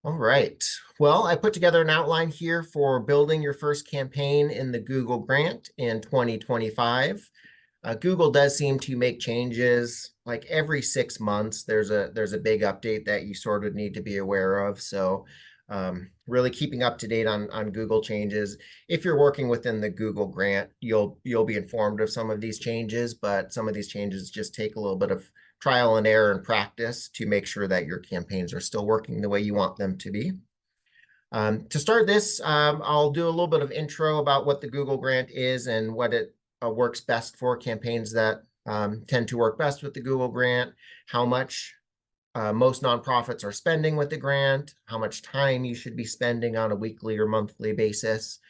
All right. Well, I put together an outline here for building your first campaign in the Google grant in 2025. Google does seem to make changes like every 6 months. There's a big update that you sort of need to be aware of. So really keeping up to date on Google changes. If you're working within the Google grant, you'll be informed of some of these changes, but some of these changes just take a little bit of trial and error and practice to make sure that your campaigns are still working the way you want them to be. To start this, I'll do a little bit of intro about what the Google grant is and what it works best for campaigns that tend to work best with the Google grant, how much most nonprofits are spending with the grant, how much time you should be spending on a weekly or monthly basis.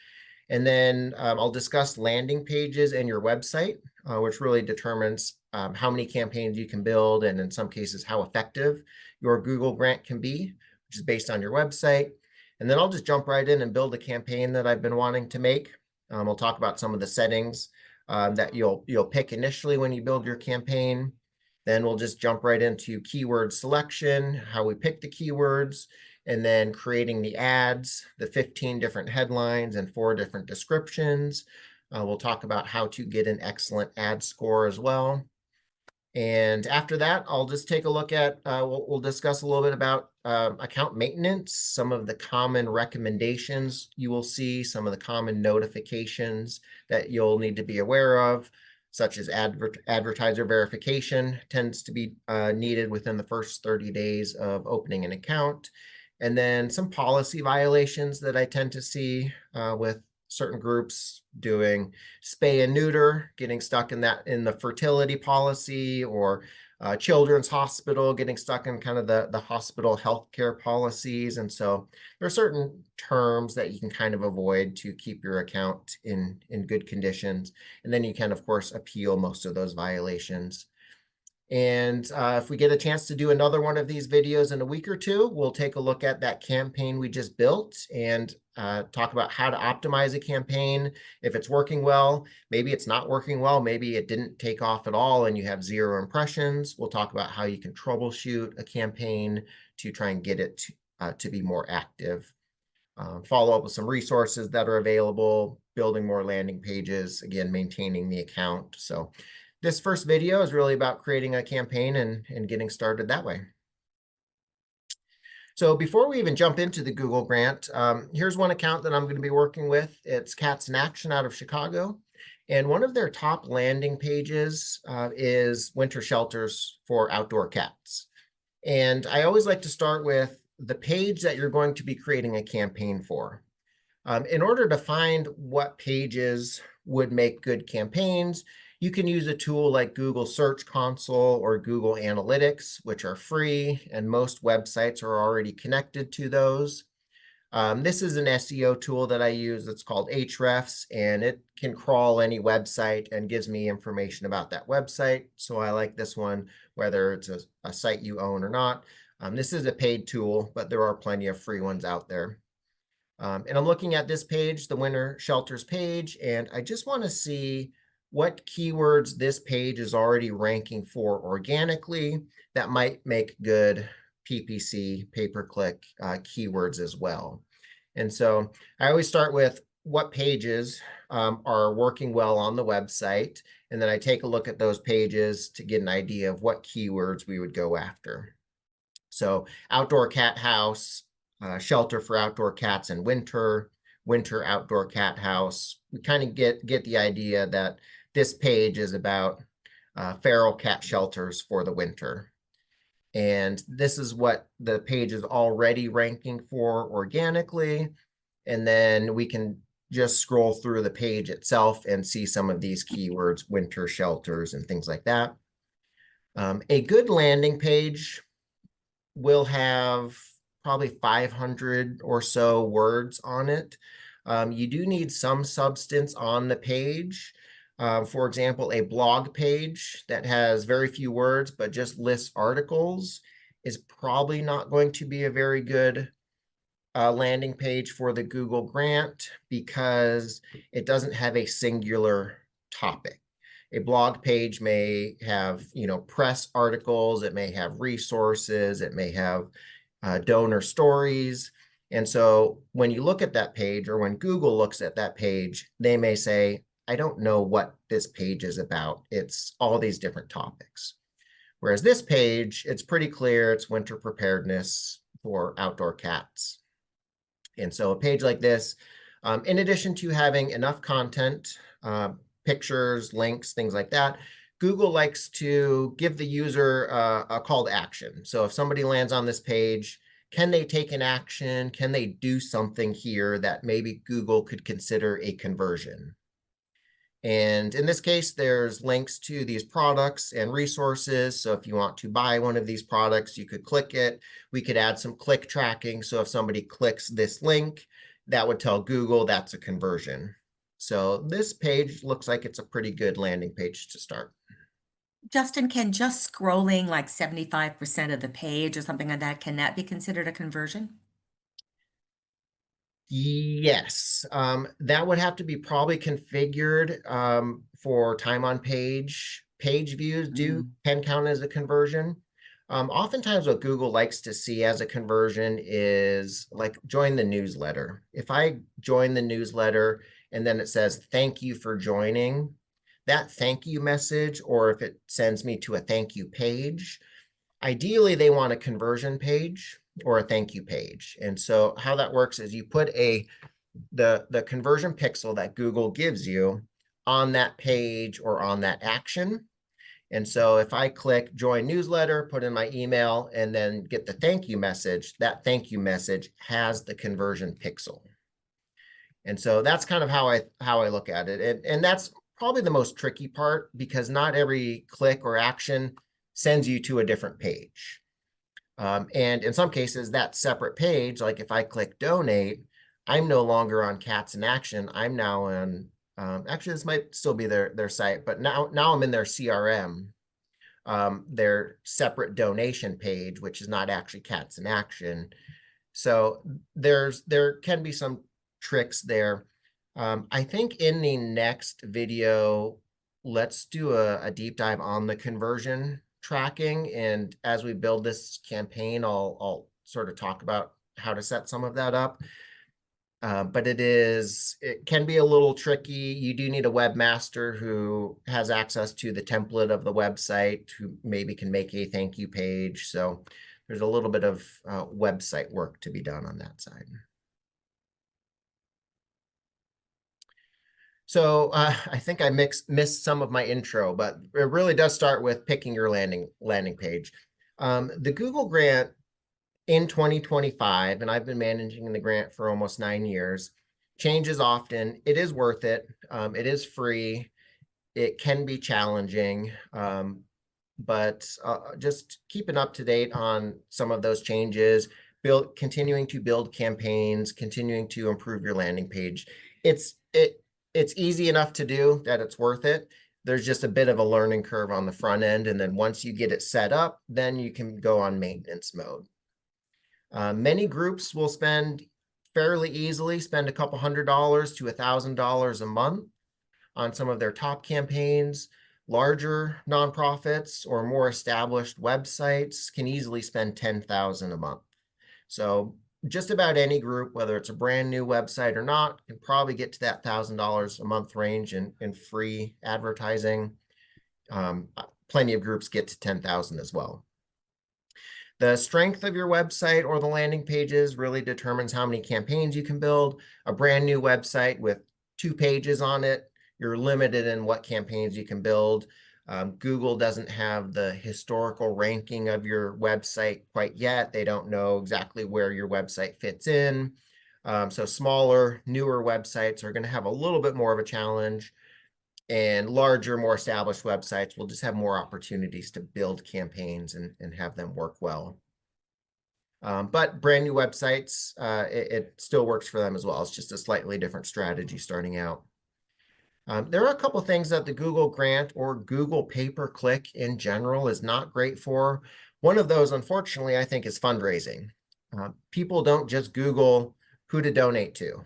And then I'll discuss landing pages and your website, which really determines how many campaigns you can build, and in some cases, how effective your Google grant can be, which is based on your website. And then I'll just jump right in and build a campaign that I've been wanting to make. We'll talk about some of the settings that you'll pick initially when you build your campaign. Then we'll just jump right into keyword selection, how we pick the keywords, and then creating the ads, the 15 different headlines and 4 different descriptions. We'll talk about how to get an excellent ad score as well. And after that, I'll just take a look at, we'll discuss a little bit about account maintenance, some of the common recommendations you will see, some of the common notifications that you'll need to be aware of, such as advertiser verification tends to be needed within the first 30 days of opening an account. And then some policy violations that I tend to see with certain groups doing spay and neuter, getting stuck in the fertility policy, or children's hospital getting stuck in kind of the hospital healthcare policies. And so there are certain terms that you can kind of avoid to keep your account in good conditions. And then you can, of course, appeal most of those violations. And if we get a chance to do another one of these videos in a week or two, we'll take a look at that campaign we just built and talk about how to optimize a campaign. If it's working well, maybe it's not working well, maybe it didn't take off at all and you have 0 impressions. We'll talk about how you can troubleshoot a campaign to try and get it to be more active. Follow up with some resources that are available, building more landing pages, again, maintaining the account. So this first video is really about creating a campaign and getting started that way. So before we even jump into the Google grant, here's one account that I'm going to be working with. It's Cats in Action out of Chicago. And one of their top landing pages is winter shelters for outdoor cats. And I always like to start with the page that you're going to be creating a campaign for. In order to find what pages would make good campaigns, you can use a tool like Google Search Console or Google Analytics, which are free, and most websites are already connected to those. This is an SEO tool that I use that's called Ahrefs, and it can crawl any website and gives me information about that website. So I like this one, whether it's a site you own or not. This is a paid tool, but there are plenty of free ones out there. And I'm looking at this page, the winter shelters page, and I just want to see what keywords this page is already ranking for organically that might make good PPC, pay-per-click keywords as well. And so I always start with what pages are working well on the website, and then I take a look at those pages to get an idea of what keywords we would go after. So outdoor cat house, shelter for outdoor cats in winter, winter outdoor cat house. We kind of get the idea that this page is about feral cat shelters for the winter. And this is what the page is already ranking for organically. And then we can just scroll through the page itself and see some of these keywords, winter shelters and things like that. A good landing page will have probably 500 or so words on it. You do need some substance on the page. For example, a blog page that has very few words but just lists articles is probably not going to be a very good landing page for the Google grant because it doesn't have a singular topic. A blog page may have, press articles, it may have resources, it may have donor stories. And so when you look at that page, or when Google looks at that page, they may say, I don't know what this page is about. It's all these different topics. Whereas this page, it's pretty clear, it's winter preparedness for outdoor cats. And so a page like this, in addition to having enough content, pictures, links, things like that, Google likes to give the user a call to action. So if somebody lands on this page, can they take an action? Can they do something here that maybe Google could consider a conversion? And in this case, there's links to these products and resources. So if you want to buy one of these products, you could click it. We could add some click tracking. So if somebody clicks this link, that would tell Google that's a conversion. So this page looks like it's a pretty good landing page to start. Justin, can just scrolling like 75% of the page or something like that, can that be considered a conversion? Yes, that would have to be probably configured for time on page. Page views can count as a conversion. Oftentimes what Google likes to see as a conversion is like join the newsletter. If I join the newsletter and then it says, thank you for joining, that thank you message, or if it sends me to a thank you page, ideally they want a conversion page or a thank you page. And so how that works is you put the conversion pixel that Google gives you on that page or on that action. And so if I click join newsletter, put in my email, and then get the thank you message, that thank you message has the conversion pixel. And so that's kind of how I look at it. And that's probably the most tricky part, because not every click or action sends you to a different page. And in some cases, that separate page, like if I click donate, I'm no longer on Cats in Action. I'm now on, actually, this might still be their site, but now I'm in their CRM, their separate donation page, which is not actually Cats in Action. So there can be some tricks there. I think in the next video, let's do a deep dive on the conversion tracking. And as we build this campaign, I'll sort of talk about how to set some of that up. But it can be a little tricky. You do need a webmaster who has access to the template of the website, who maybe can make a thank you page. So there's a little bit of website work to be done on that side. So I think I missed some of my intro, but it really does start with picking your landing page. The Google grant in 2025, and I've been managing the grant for almost 9 years, changes often. It is worth it. It is free. It can be challenging, but just keeping up to date on some of those changes, continuing to build campaigns, continuing to improve your landing page. It's easy enough to do that it's worth it. There's just a bit of a learning curve on the front end. And then once you get it set up, then you can go on maintenance mode. Many groups will spend fairly easily, spend a couple $100 to $1,000 a month on some of their top campaigns. Larger nonprofits or more established websites can easily spend $10,000 a month. So just about any group, whether it's a brand new website or not, can probably get to that $1,000 a month range in free advertising. Plenty of groups get to 10,000 as well. The strength of your website or the landing pages really determines how many campaigns you can build. A brand new website with 2 pages on it, you're limited in what campaigns you can build. Google doesn't have the historical ranking of your website quite yet. They don't know exactly where your website fits in. So smaller, newer websites are going to have a little bit more of a challenge, and larger, more established websites will just have more opportunities to build campaigns and have them work well. But brand new websites, it still works for them as well. It's just a slightly different strategy starting out. There are a couple things that the Google grant or Google pay-per-click in general is not great for. One of those, unfortunately, I think is fundraising. People don't just Google who to donate to.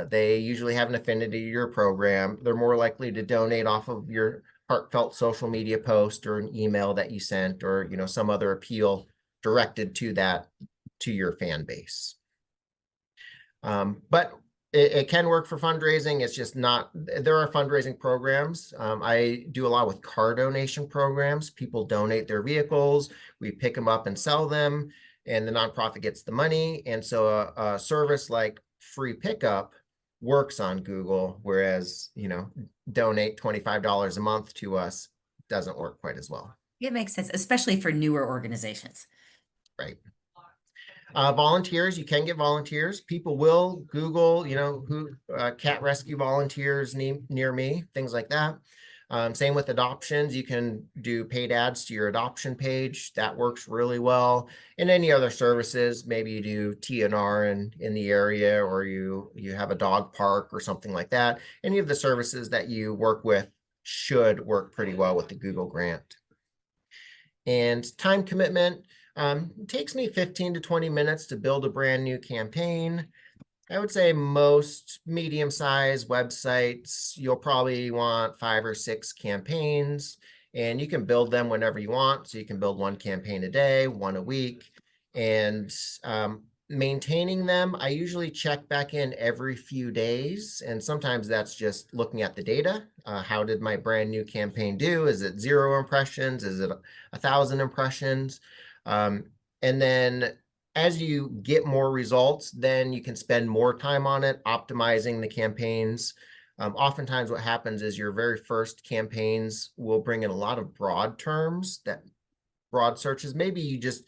They usually have an affinity to your program. They're more likely to donate off of your heartfelt social media post or an email that you sent, or some other appeal directed to that to your fan base. But it can work for fundraising. It's just not, there are fundraising programs. I do a lot with car donation programs. People donate their vehicles, we pick them up and sell them, and the nonprofit gets the money. And so a service like free pickup works on Google, whereas, donate $25 a month to us doesn't work quite as well. It makes sense, especially for newer organizations. Right. Volunteers, you can get volunteers. People will Google, who cat rescue volunteers near me, things like that. Same with adoptions. You can do paid ads to your adoption page. That works really well. And any other services, maybe you do TNR in the area, or you have a dog park or something like that. Any of the services that you work with should work pretty well with the Google grant. And time commitment. It takes me 15 to 20 minutes to build a brand new campaign. I would say most medium-sized websites, you'll probably want 5 or 6 campaigns, and you can build them whenever you want. So you can build one campaign a day, one a week, and maintaining them, I usually check back in every few days, and sometimes that's just looking at the data. How did my brand new campaign do? Is it 0 impressions? Is it 1,000 impressions? And then as you get more results, then you can spend more time on it, optimizing the campaigns. Oftentimes what happens is your very first campaigns will bring in a lot of broad terms, that broad searches. Maybe you just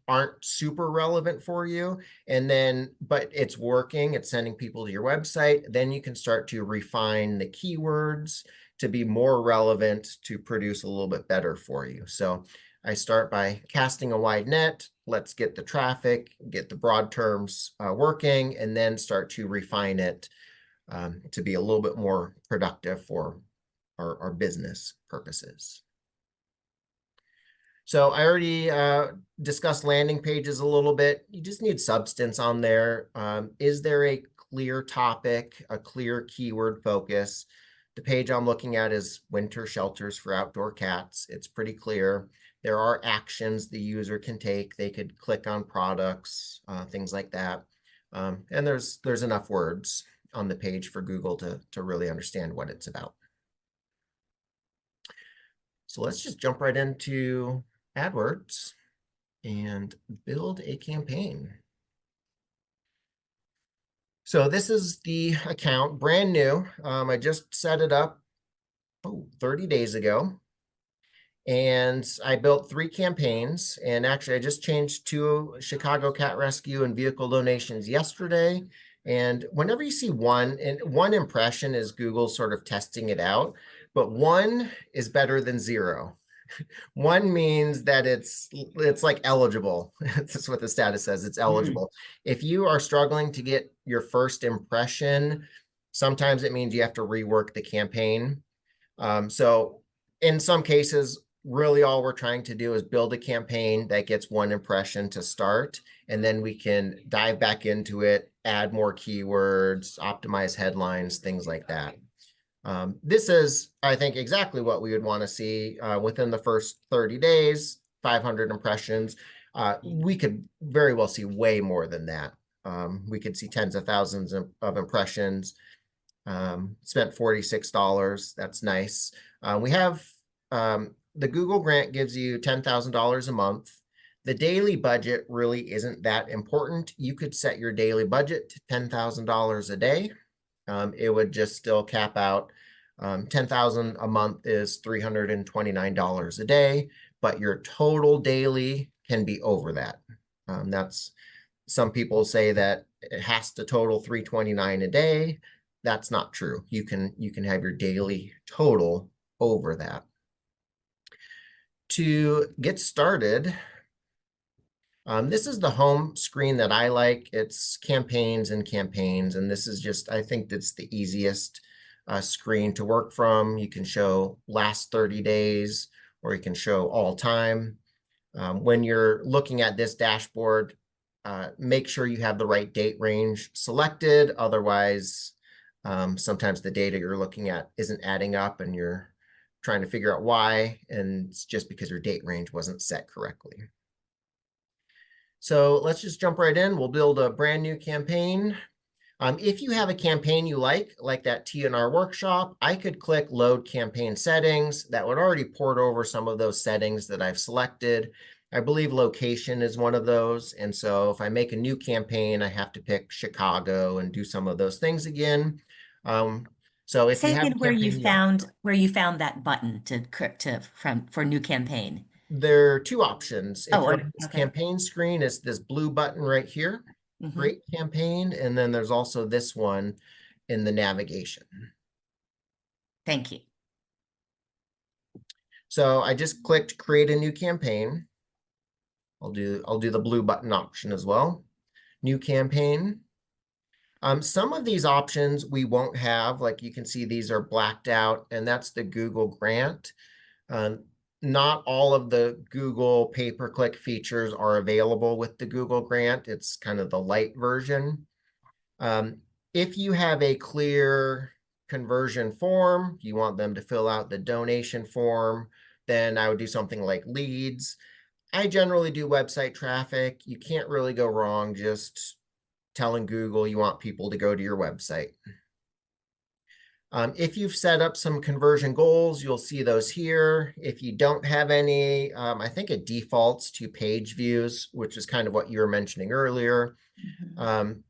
aren't super relevant for you, but it's working, it's sending people to your website. Then you can start to refine the keywords to be more relevant, to produce a little bit better for you. So I start by casting a wide net. Let's get the traffic, get the broad terms working, and then start to refine it to be a little bit more productive for our business purposes. So I already discussed landing pages a little bit. You just need substance on there. Is there a clear topic, a clear keyword focus? The page I'm looking at is winter shelters for outdoor cats. It's pretty clear. There are actions the user can take. They could click on products, things like that. And there's enough words on the page for Google to really understand what it's about. So let's just jump right into AdWords and build a campaign. So this is the account, brand new. I just set it up 30 days ago. And I built 3 campaigns. And actually, I just changed 2 Chicago Cat Rescue and vehicle donations yesterday. And whenever you see one impression is Google sort of testing it out, but 1 is better than 0. 1 means that it's like eligible. That's what the status says. It's eligible. If you are struggling to get your first impression, sometimes it means you have to rework the campaign. So in some cases, really all we're trying to do is build a campaign that gets 1 impression to start, and then we can dive back into it, add more keywords, optimize headlines, things like that. This is, I think, exactly what we would want to see within the first 30 days, 500 impressions. We could very well see way more than that. We could see tens of thousands of impressions. Spent $46. That's nice. We have the Google grant gives you $10,000 a month. The daily budget really isn't that important. You could set your daily budget to $10,000 a day. It would just still cap out. $10,000 a month is $329 a day, but your total daily can be over that. That's, some people say that it has to total $329 a day. That's not true. You can have your daily total over that. To get started, this is the home screen that I like. It's campaigns and campaigns, and this is just, I think that's the easiest screen to work from. You can show last 30 days, or you can show all time. When you're looking at this dashboard, make sure you have the right date range selected. Otherwise, sometimes the data you're looking at isn't adding up and you're trying to figure out why, and it's just because your date range wasn't set correctly. So let's just jump right in. We'll build a brand new campaign. If you have a campaign you like that TNR workshop, I could click load campaign settings. That would already port over some of those settings that I've selected. I believe location is one of those. And so if I make a new campaign, I have to pick Chicago and do some of those things again. So if Say you have again a campaign you like, where you found that button for new campaign. there are two options. If Oh, you're on this okay. campaign screen, it's this blue button right here, Hmm. Create Campaign. And then there's also this one in the navigation. Thank you. So I just clicked create a new campaign. I'll do the blue button option as well. New campaign. Some of these options we won't have, like you can see these are blacked out, and that's the Google grant. Um, not all of the Google pay-per-click features are available with the Google grant. It's kind of the light version. Um, if you have a clear conversion form, you want them to fill out the donation form, then I would do something like leads. I generally do website traffic. You can't really go wrong just telling Google you want people to go to your website. If you've set up some conversion goals, you'll see those here. If you don't have any, I think it defaults to page views, which is kind of what you were mentioning earlier. Mhm.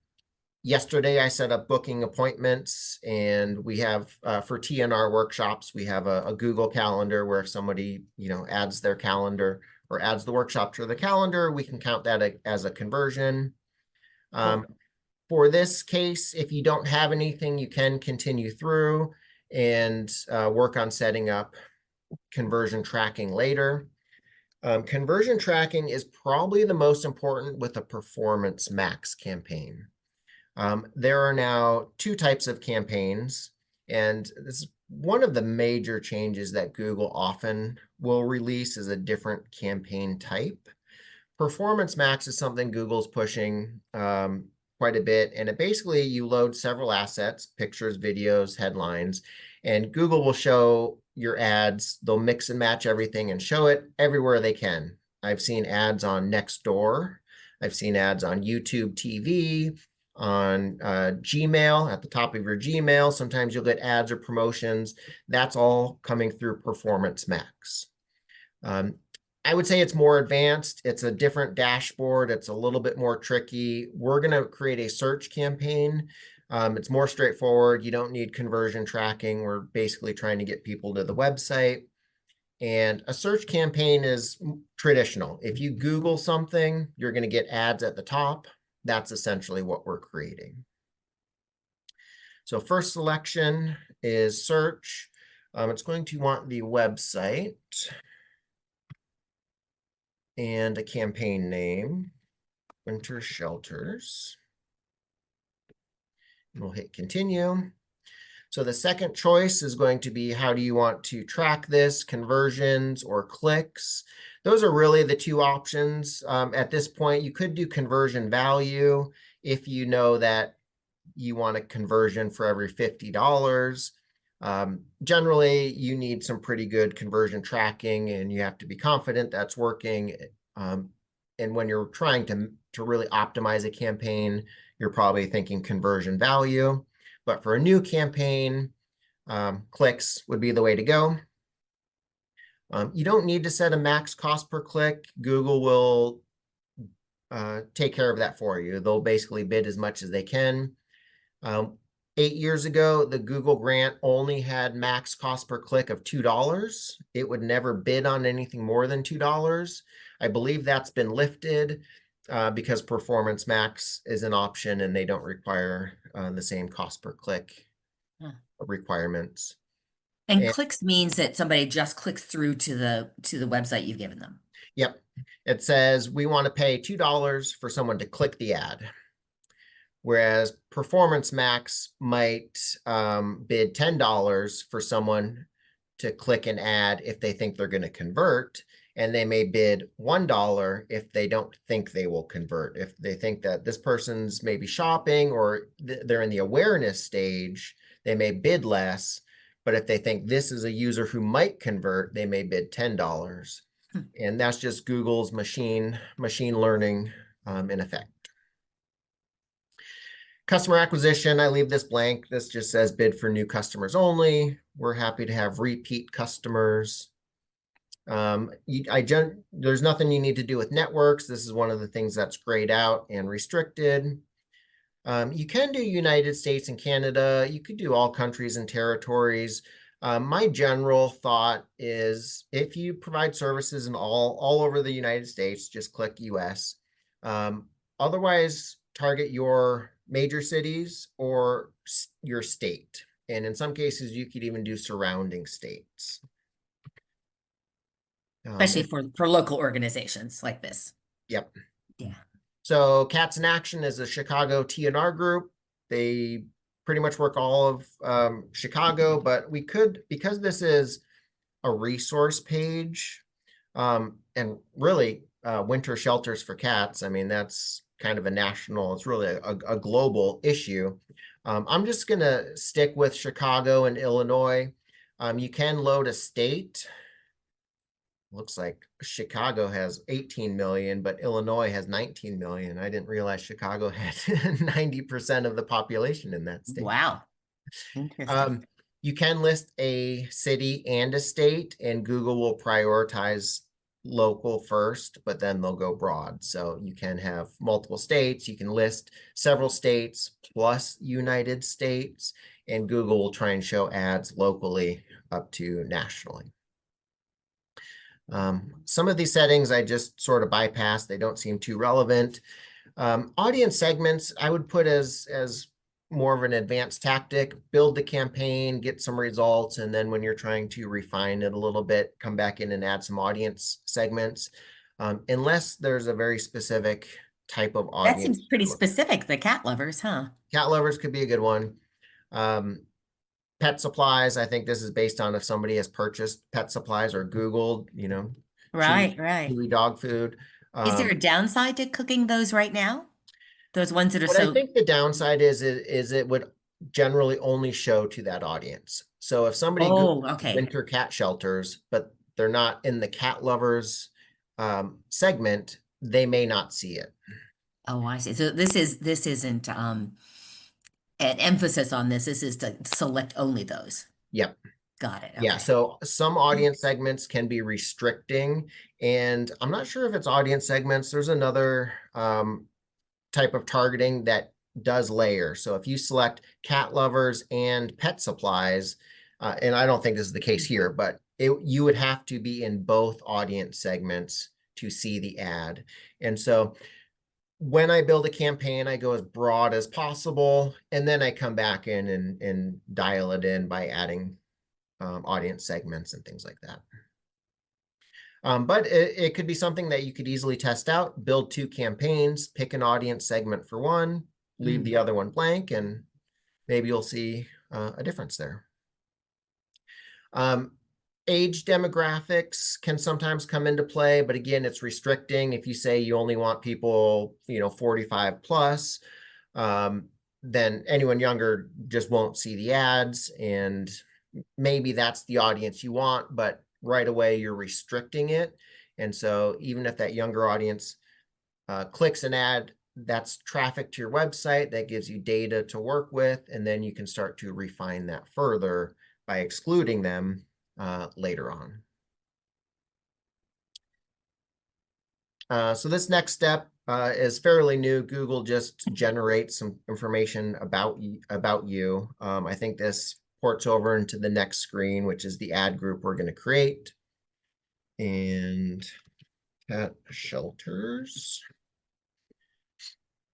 Yesterday, I set up booking appointments, and we have for TNR workshops, we have a Google Calendar where if somebody adds their calendar or adds the workshop to the calendar, we can count that as a conversion. Cool. For this case, if you don't have anything, you can continue through and work on setting up conversion tracking later. Conversion tracking is probably the most important with a Performance Max campaign. There are now two types of campaigns, and this is one of the major changes that Google often will release is a different campaign type. Performance Max is something Google's pushing quite a bit, and it basically you load several assets, pictures, videos, headlines, and Google will show your ads. They'll mix and match everything and show it everywhere they can. I've seen ads on Nextdoor. I've seen ads on YouTube TV, on Gmail, at the top of your Gmail. Sometimes you'll get ads or promotions. That's all coming through Performance Max. Um, I would say it's more advanced. It's a different dashboard. It's a little bit more tricky. We're going to create a search campaign. It's more straightforward. You don't need conversion tracking. We're basically trying to get people to the website. And a search campaign is traditional. If you Google something, you're going to get ads at the top. That's essentially what we're creating. So first selection is search. It's going to want the website and a campaign name, Winter Shelters. And we'll hit continue. So the second choice is going to be how do you want to track this, conversions or clicks? Those are really the two options. At this point, you could do conversion value if you know that you want a conversion for every $50. Generally, you need some pretty good conversion tracking, and you have to be confident that's working. And when you're trying to really optimize a campaign, you're probably thinking conversion value. But for a new campaign, clicks would be the way to go. You don't need to set a max cost per click. Google will take care of that for you. They'll basically bid as much as they can. 8 years ago, the Google grant only had max cost per click of $2. It would never bid on anything more than $2. I believe that's been lifted because Performance Max is an option and they don't require the same cost per click Huh. requirements. And And clicks means that somebody just clicks through to the website you've given them. yep, it says we want to pay $2 for someone to click the ad. Whereas Performance Max might bid $10 for someone to click an ad if they think they're going to convert, and they may bid $1 if they don't think they will convert. If they think that this person's maybe shopping or they're in the awareness stage, they may bid less. But if they think this is a user who might convert, they may bid $10. Hmm. And that's just Google's machine learning in effect. Customer acquisition, I leave this blank. This just says bid for new customers only. We're happy to have repeat customers. There's nothing you need to do with networks. This is one of the things that's grayed out and restricted. You can do United States and Canada. You could do all countries and territories. My general thought is if you provide services in all over the United States, just click US. Otherwise, target your major cities or your state. And in some cases, you could even do surrounding states. Especially for local organizations like this. Yep. Yeah. So Cats in Action is a Chicago TNR group. They pretty much work all of Chicago, but we could, because this is a resource page, and really winter shelters for cats, I mean, that's kind of a national, it's really a global issue. I'm just going to stick with Chicago and Illinois. You can load a state. Looks like Chicago has 18 million, but Illinois has 19 million. I didn't realize Chicago had 90% of the population in that state. Wow. Interesting. You can list a city and a state, and Google will prioritize local first, but then they'll go broad. So you can have multiple states. You can list several states plus United States, and Google will try and show ads locally up to nationally. Some of these settings I just sort of bypass. They don't seem too relevant. Audience segments I would put as more of an advanced tactic. Build the campaign, get some results, and then when you're trying to refine it a little bit, come back in and add some audience segments. Unless there's a very specific type of audience. That seems pretty specific, the cat lovers, huh? Cat lovers could be a good one. Pet supplies, I think this is based on if somebody has purchased pet supplies or Googled, Right. Chewy dog food. Is there a downside to cooking those right now? Those ones that are What so. I think the downside is it would generally only show to that audience. So if somebody Googles okay. winter cat shelters, but they're not in the cat lovers segment, they may not see it. Oh, I see. So this isn't an emphasis on this. This is to select only those. Yep. Got it. Yeah, Okay. so some audience segments can be restricting, and I'm not sure if it's audience segments. There's another type of targeting that does layer. So if you select cat lovers and pet supplies, and I don't think this is the case here, but you would have to be in both audience segments to see the ad. And so when I build a campaign, I go as broad as possible, and then I come back in and dial it in by adding audience segments and things like that. But it could be something that you could easily test out, build 2 campaigns, pick an audience segment for one, leave the other one blank, and maybe you'll see a difference there. Age demographics can sometimes come into play, but again, it's restricting. If you say you only want people, 45 plus, then anyone younger just won't see the ads, and maybe that's the audience you want, but right away you're restricting it. And so even if that younger audience clicks an ad, that's traffic to your website that gives you data to work with, and then you can start to refine that further by excluding them later on. So this next step is fairly new. Google just generates some information about you. I think this ports over into the next screen, which is the ad group we're going to create. And cat shelters.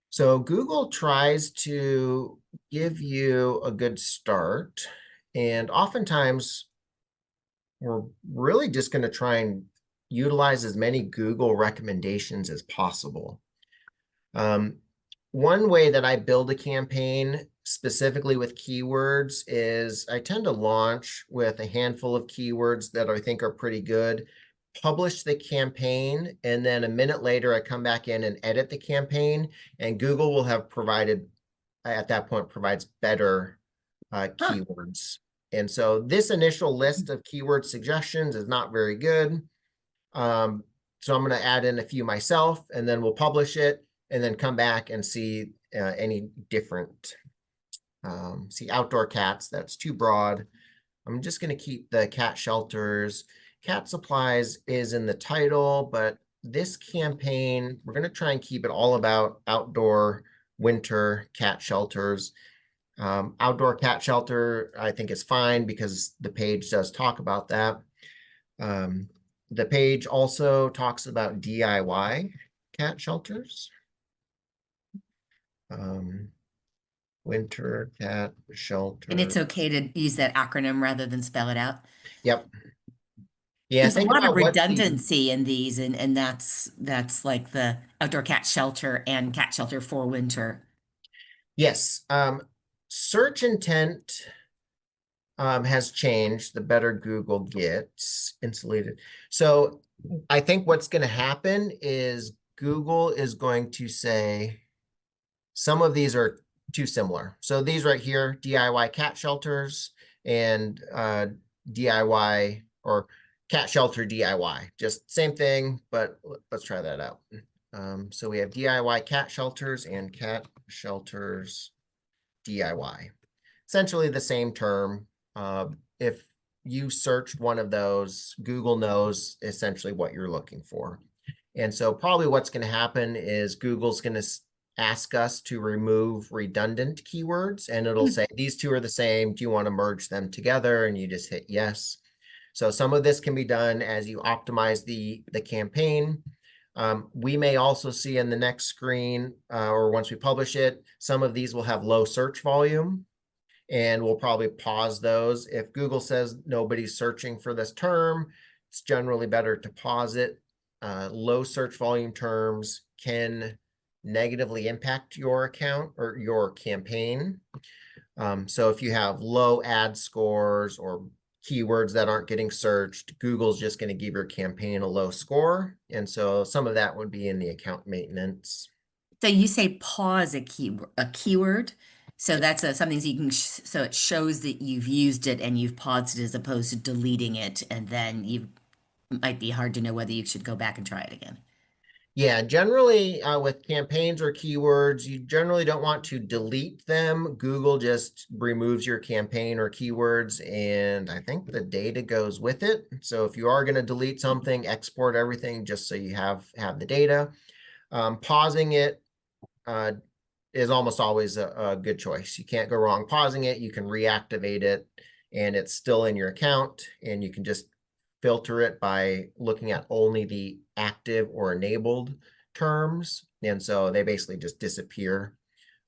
So Google tries to give you a good start, and oftentimes we're really just going to try and utilize as many Google recommendations as possible. One way that I build a campaign specifically with keywords is I tend to launch with a handful of keywords that I think are pretty good, publish the campaign, and then a minute later I come back in and edit the campaign, and Google will have provided, at that point, provides better keywords. And so this initial list of keyword suggestions is not very good. So I'm going to add in a few myself, and then we'll publish it. and then come back and see any different. See outdoor cats, that's too broad. I'm just going to keep the cat shelters. Cat supplies is in the title, but this campaign, we're going to try and keep it all about outdoor winter cat shelters. Outdoor cat shelter, I think, is fine because the page does talk about that. The page also talks about DIY cat shelters. Winter cat And shelter. it's okay to use that acronym rather than spell it out. Yep. Yeah, There's a think lot of about what the redundancy in these, and that's like the outdoor cat shelter and cat shelter for winter. yes. Search intent has changed the better Google gets insulated. So I think what's going to happen is Google is going to say some of these are too similar. So these right here, DIY cat shelters and DIY or cat shelter DIY, just same thing, but let's try that out. So we have DIY cat shelters and cat shelters DIY. Essentially the same term. If you searched one of those, Google knows essentially what you're looking for. And so probably what's going to happen is Google's going to ask us to remove redundant keywords, and it'll say these two are the same. Do you want to merge them together? And you just hit yes. So some of this can be done as you optimize the campaign. We may also see in the next screen, or once we publish it, some of these will have low search volume, and we'll probably pause those. If Google says nobody's searching for this term, it's generally better to pause it. Low search volume terms can negatively impact your account or your campaign. So if you have low ad scores or keywords that aren't getting searched, Google's just going to give your campaign a low score. And so some of that would be in the account maintenance. So you say pause a keyword. So that's something that you can, so it shows that you've used it and you've paused it as opposed to deleting it. And then you might be hard to know whether you should go back and try it again. Yeah, generally with campaigns or keywords, you generally don't want to delete them. Google just removes your campaign or keywords, and I think the data goes with it. So if you are going to delete something, export everything just so you have the data. Pausing it is almost always a good choice. You can't go wrong pausing it. You can reactivate it, and it's still in your account, and you can just filter it by looking at only the active or enabled terms. And so they basically just disappear,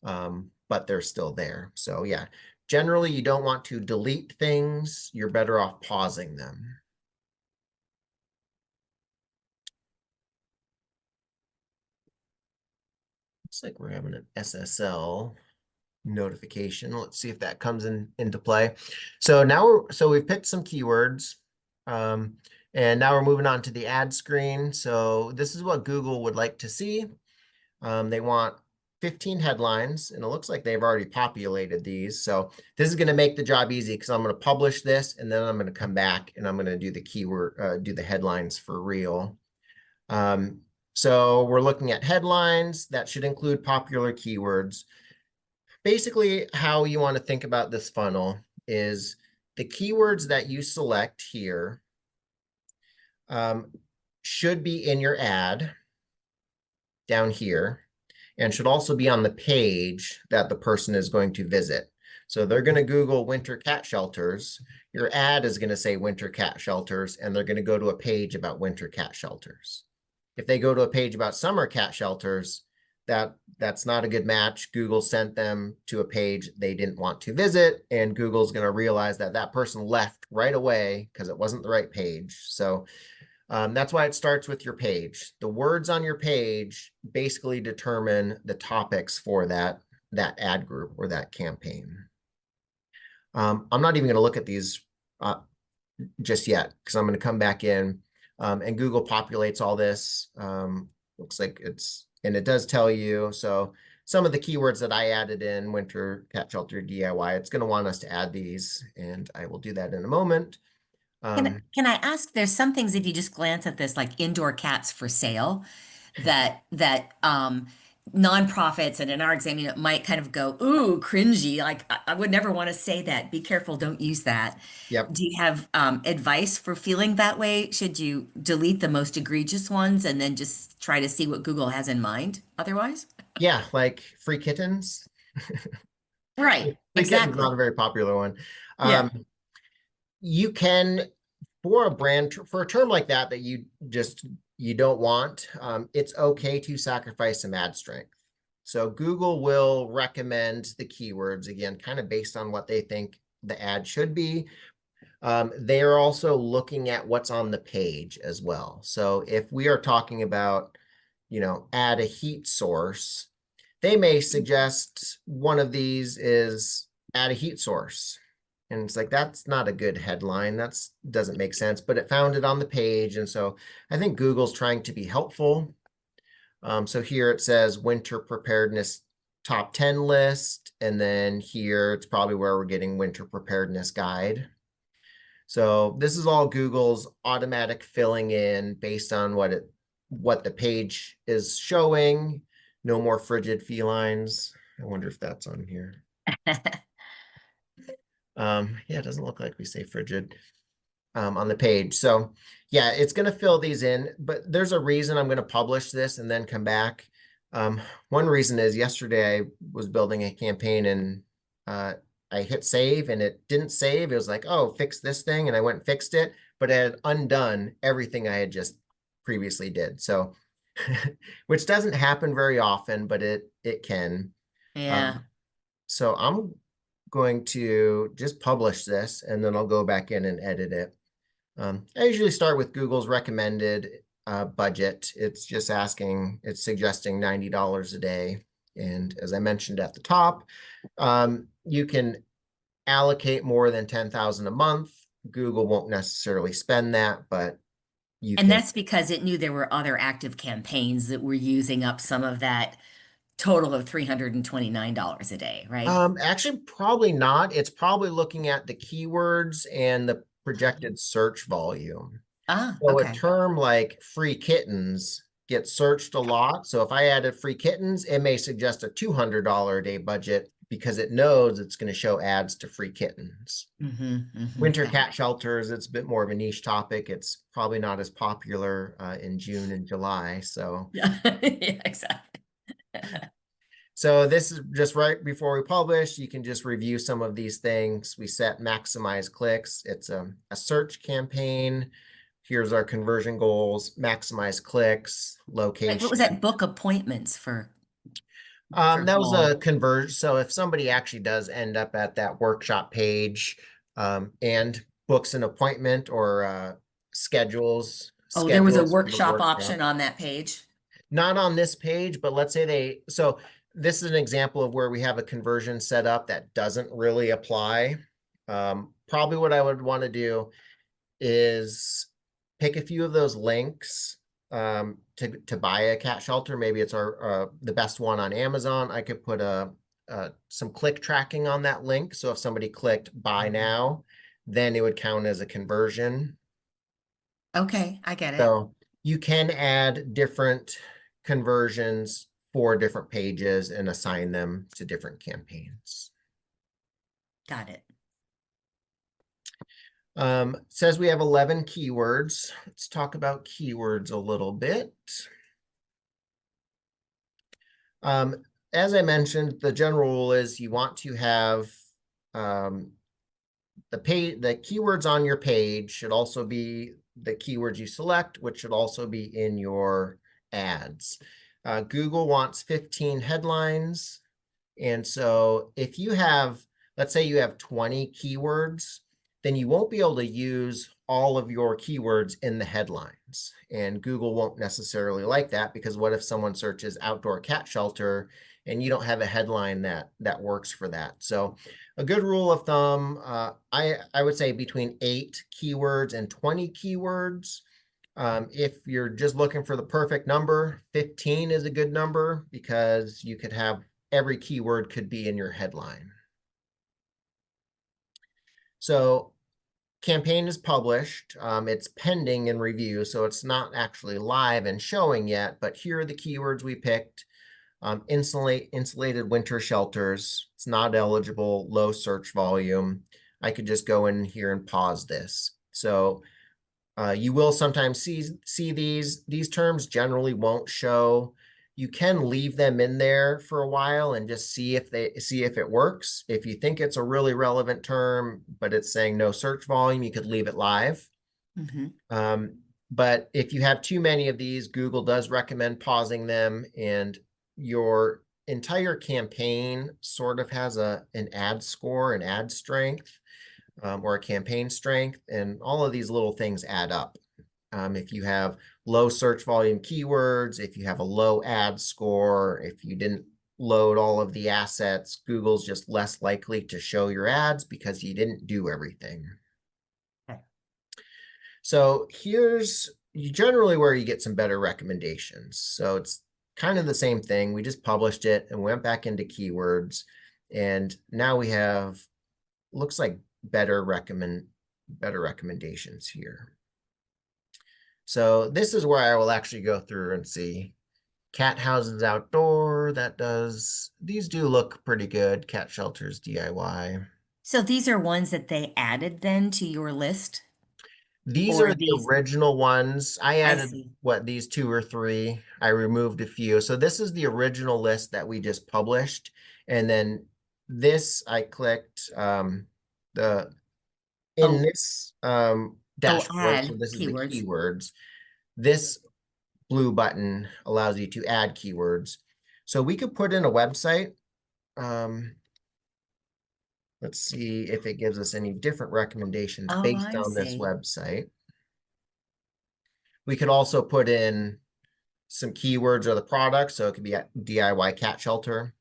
but they're still there. So yeah, generally you don't want to delete things. You're better off pausing them. Looks like we're having an SSL notification. Let's see if that comes into play. So now we've picked some keywords. And now we're moving on to the ad screen. So this is what Google would like to see. They want 15 headlines, and it looks like they've already populated these. So this is going to make the job easy because I'm going to publish this, and then I'm going to come back and I'm going to do the keyword, do the headlines for real. So we're looking at headlines that should include popular keywords. Basically, how you want to think about this funnel is the keywords that you select here should be in your ad down here and should also be on the page that the person is going to visit. So they're going to Google winter cat shelters. Your ad is going to say winter cat shelters, and they're going to go to a page about winter cat shelters. If they go to a page about summer cat shelters, that's not a good match. Google sent them to a page they didn't want to visit, and Google's going to realize that that person left right away because it wasn't the right page. So that's why it starts with your page. The words on your page basically determine the topics for that ad group or that campaign. I'm not even going to look at these just yet because I'm going to come back in and Google populates all this. Looks like and it does tell you. So some of the keywords that I added in winter cat shelter DIY, it's going to want us to add these, and I will do that in a moment. Can I ask, there's some things if you just glance at this, like indoor cats for sale, that nonprofits, and in our exam, might kind of go, ooh, cringy. Like I would never want to say that. Be careful, don't use that. Yep. Do you have advice for feeling that way? Should you delete the most egregious ones and then just try to see what Google has in mind otherwise? Yeah, like free kittens. Right, Free kittens exactly. not a very popular one. Yeah. You can, for a brand, for a term like that you don't want, it's okay to sacrifice some ad strength. So Google will recommend the keywords, again, kind of based on what they think the ad should be. They are also looking at what's on the page as well. So if we are talking about, add a heat source, they may suggest one of these is add a heat source. And it's like, that's not a good headline. That's doesn't make sense, but it found it on the page. And so I think Google's trying to be helpful. So here it says winter preparedness top 10 list. And then here it's probably where we're getting winter preparedness guide. So this is all Google's automatic filling in based on what the page is showing. No more frigid felines. I wonder if that's on here. Yeah, it doesn't look like we say frigid on the page. So yeah, it's going to fill these in, but there's a reason I'm going to publish this and then come back. One reason is yesterday I was building a campaign and I hit save and it didn't save. It was like, oh, fix this thing. And I went and fixed it, but it had undone everything I had just previously did. So, which doesn't happen very often, but it can. Yeah. Um, so I'm going to just publish this and then I'll go back in and edit it. I usually start with Google's recommended budget. It's suggesting $90 a day. And as I mentioned at the top, you can allocate more than 10,000 a month. Google won't necessarily spend that, but you And can. that's because it knew there were other active campaigns that were using up some of that total of $329 a day, right? Actually, probably not. It's probably looking at the keywords and the projected search volume. Ah, So a okay. term like free kittens gets searched a lot. So if I added free kittens, it may suggest a $200 a day budget because it knows it's going to show ads to free kittens. Winter Got cat shelters, it's a bit more of a niche topic. It's probably not as popular in June and July. So, it. Yeah, yeah, exactly. so this is just right before we publish. You can just review some of these things. We set maximize clicks. It's a search campaign. Here's our conversion goals, maximize clicks, Right, what was location. that? Book appointments for That was a fall. conversion. So if somebody actually does end up at that workshop page and books an appointment or Oh, there was a schedules for the workshop workshop, option on that page. not on this page, but let's say so this is an example of where we have a conversion set up that doesn't really apply. Probably what I would want to do is pick a few of those links to buy a cat shelter. Maybe it's the best one on Amazon. I could put some click tracking on that link. So if somebody clicked buy now, then it would count as a conversion. Okay, I get it. So you can add different conversions for different pages and assign them to different campaigns. Got it. Says we have 11 keywords. Let's talk about keywords a little bit. As I mentioned, the general rule is you want to have the keywords on your page should also be the keywords you select, which should also be in your ads. Google wants 15 headlines. And so if you have, let's say you have 20 keywords, then you won't be able to use all of your keywords in the headlines. And Google won't necessarily like that because what if someone searches outdoor cat shelter and you don't have a headline that works for that? So a good rule of thumb, I would say between 8 keywords and 20 keywords. If you're just looking for the perfect number, 15 is a good number because you could have every keyword could be in your headline. So campaign is published. It's pending in review, so it's not actually live and showing yet, but here are the keywords we picked. Insulated winter shelters. It's not eligible, low search volume. I could just go in here and pause this. So you will sometimes see these terms generally won't show. You can leave them in there for a while and just see if it works. If you think it's a really relevant term, but it's saying no search volume, you could leave it live. Mm-hmm. But if you have too many of these, Google does recommend pausing them, and your entire campaign sort of has an ad score, an ad strength, or a campaign strength, and all of these little things add up. If you have low search volume keywords, if you have a low ad score, if you didn't load all of the assets, Google's just less likely to show your ads because you didn't do everything. Okay. So here's generally where you get some better recommendations. So it's kind of the same thing. We just published it and went back into keywords. And now we have, looks like better recommendations here. So this is where I will actually go through and see cat houses outdoor. These do look pretty good. Cat shelters DIY. So these are ones that they added then to your list, These or are the these, original ones. I I added, see. what, these two or three. I removed a few. So this is the original list that we just published. And then this, I clicked the in Oh, this oh, dashboard. So add this is the keywords. keywords. This blue button allows you to add keywords. So we could put in a website. Um, let's see if it gives us any different recommendations Oh, based I on this see. website. We could also put in some keywords or the product. So it could be a DIY cat shelter.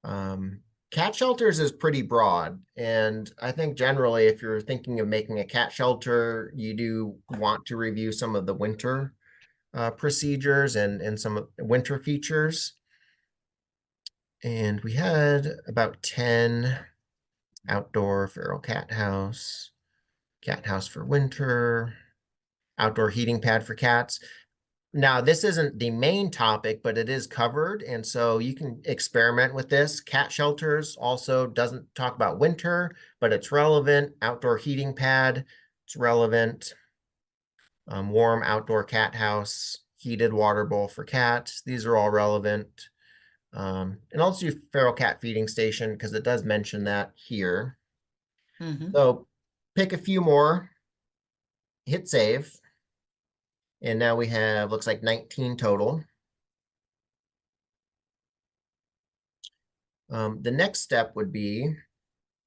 Cat shelters is pretty broad. And I think generally, if you're thinking of making a cat shelter, you do want to review some of the winter procedures and some winter features. And we had about 10 outdoor feral cat house for winter, outdoor heating pad for cats. Now, this isn't the main topic, but it is covered. And so you can experiment with this. Cat shelters also doesn't talk about winter, but it's relevant. Outdoor heating pad, it's relevant. Warm outdoor cat house, heated water bowl for cats. These are all relevant. And also feral cat feeding station because it does mention that here. Mm-hmm. So pick a few more, hit save. And now we have, looks like 19 total. The next step would be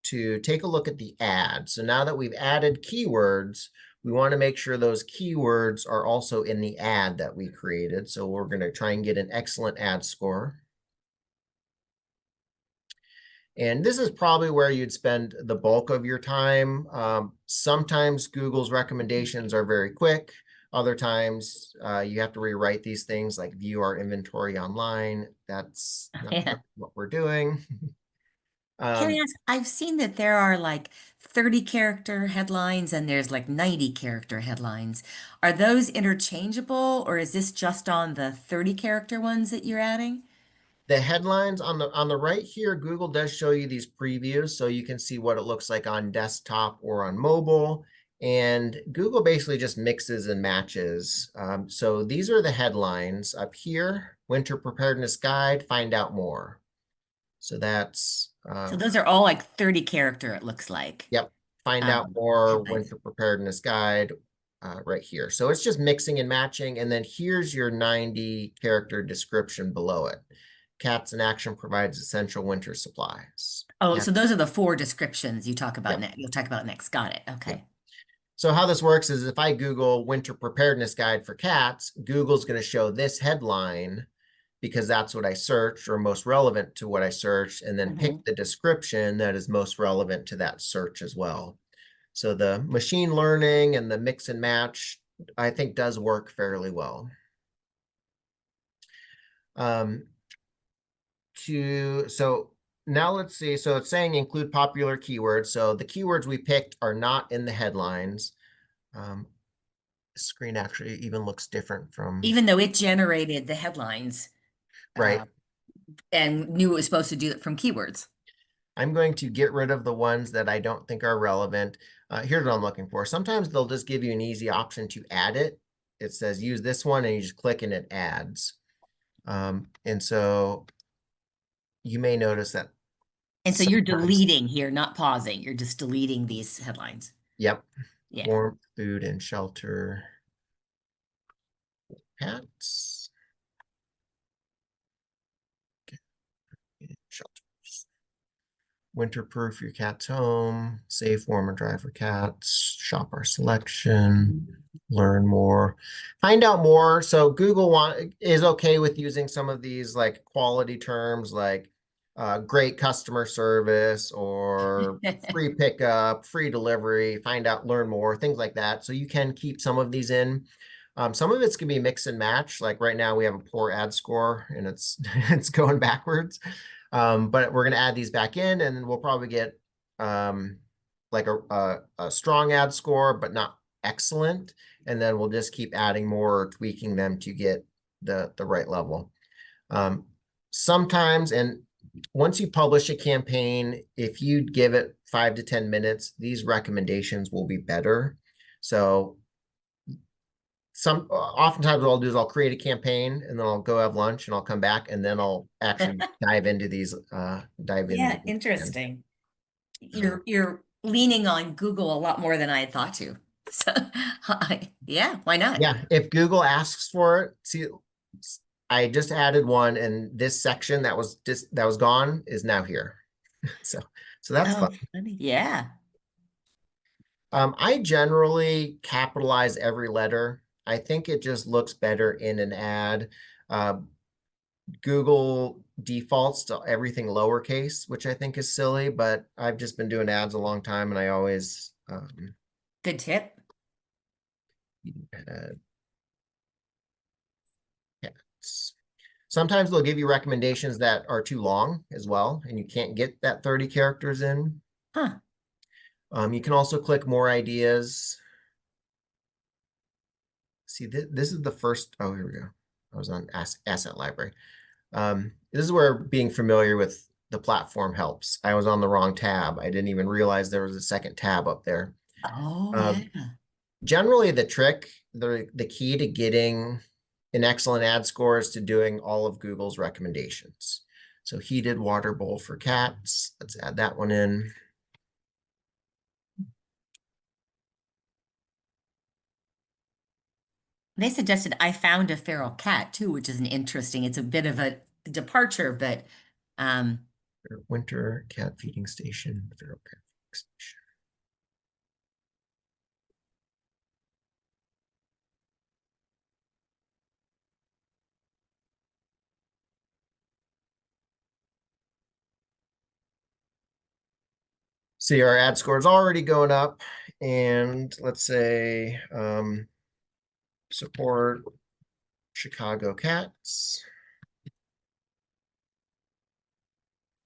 to take a look at the ad. So now that we've added keywords, we want to make sure those keywords are also in the ad that we created. So we're going to try and get an excellent ad score. And this is probably where you'd spend the bulk of your time. Sometimes Google's recommendations are very quick. Other times you have to rewrite these things like view our inventory online. That's not Yeah. what we're doing. Can I ask, I've seen that there are like 30 character headlines and there's like 90 character headlines. Are those interchangeable or is this just on the 30 character ones that you're adding? The headlines on the right here, Google does show you these previews so you can see what it looks like on desktop or on mobile. And Google basically just mixes and matches. So these are the headlines up here, Winter Preparedness Guide, find out more. So that's, So those are all like 30 character, it looks like. yep, find out more, Headlines. Winter Preparedness Guide right here. So it's just mixing and matching. And then here's your 90 character description below it. Cats in Action provides essential winter supplies. Oh, Yeah. so those are the four descriptions you talk about Yep. next. You'll talk about next. Got it. Yep. Okay. So how this works is if I Google winter preparedness guide for cats, Google's going to show this headline because that's what I searched or most relevant to what I searched, and then pick Mhm. the description that is most relevant to that search as well. So the machine learning and the mix and match, I think, does work fairly well. Um, so now let's see. So it's saying include popular keywords. So the keywords we picked are not in the headlines. Screen actually even looks different from, Even though it generated the headlines, right. and knew it was supposed to do it from keywords. I'm going to get rid of the ones that I don't think are relevant. Here's what I'm looking for. Sometimes they'll just give you an easy option to add it. It says use this one and you just click and it adds. And so you may notice that And so you're sometimes, deleting here, not pausing. You're just deleting these headlines. yep, Yeah. warmth, food, and shelter, cats, shelters. Winterproof your cat's home, safe, warm, and dry for cats, shop our selection, learn more, find out more. So is okay with using some of these like quality terms like great customer service or free pickup, free delivery, find out, learn more, things like that. So you can keep some of these in. Some of it's gonna be mix and match. Like right now we have a poor ad score and it's it's going backwards. But we're going to add these back in and then we'll probably get like a strong ad score, but not excellent. And then we'll just keep adding more or tweaking them to get the right level. Sometimes, and once you publish a campaign, if you give it 5 to 10 minutes, these recommendations will be better. So oftentimes what I'll do is I'll create a campaign and then I'll go have lunch and I'll come back and then I'll actually dive into these Yeah, and, interesting. um, You're leaning on Google a lot more than I had thought to. So, yeah, why not? yeah, if Google asks for it, see, I just added one and this section that was gone is now here. So that's fun. Oh, funny. Yeah. I generally capitalize every letter. I think it just looks better in an ad. Uh, Google defaults to everything lowercase, which I think is silly, but I've just been doing ads a long time and I always Good tip. had cats. Sometimes they'll give you recommendations that are too long as well, and you can't get that 30 characters in. Huh. You can also click more ideas. See, this is the first, oh, here we go. I was on asset library. This is where being familiar with the platform helps. I was on the wrong tab. I didn't even realize there was a second tab up there. Oh, Uh, yeah. Generally, the key to getting an excellent ad score is to doing all of Google's recommendations. So heated water bowl for cats. Let's add that one in. They suggested I found a feral cat too, which is an interesting, it's a bit of a departure, but um, Winter cat feeding station. Feral cat feeding station. See, our ad score is already going up. And let's say support Chicago cats.